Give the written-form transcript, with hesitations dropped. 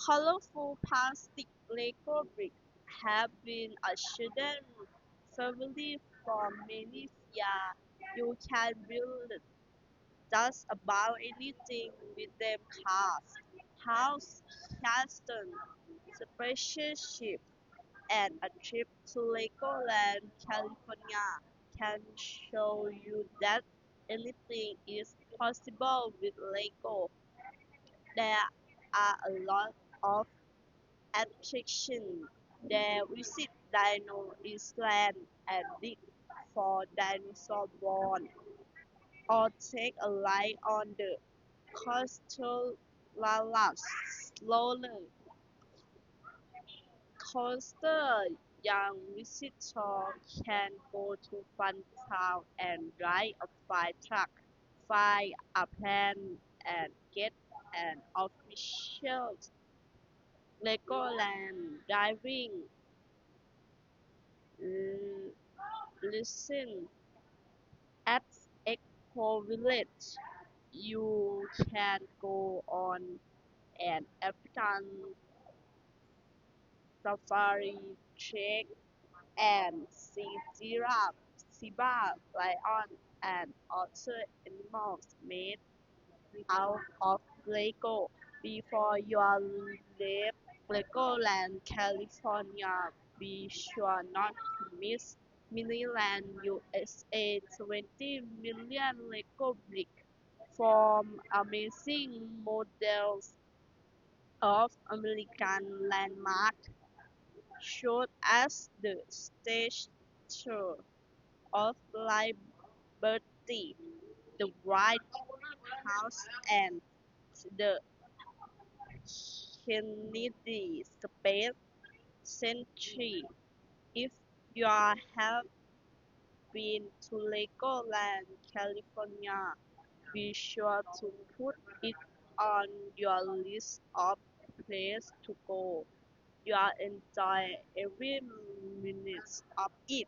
Colorful plastic Lego bricks have been a student favorite for many years. You can build just about anything with them cars, house, castle, spaceship, and a trip to Legoland, California can show you that anything is possible with Lego. There are a lot of attractions there. Visit Dino Island and dig for dinosaur bones, or take a ride on the Coastal roller coaster. Young visitors can go to Fun Town and ride a fire truck, fly a plane, and get an official Legoland diving lesson at Expo Village. You can go on an African safari trek and see giraffe, zebra, lion, and other animals made out of Lego. Before you leave Legoland, California, be sure not to miss Miniland USA 20 million Lego bricks from amazing models of American landmarks, shown as the Statue of Liberty, the White House, and the Kennedy Space Center. If you have been to Legoland, California, be sure to put it on your list of places to go. You'll enjoy every minute of it.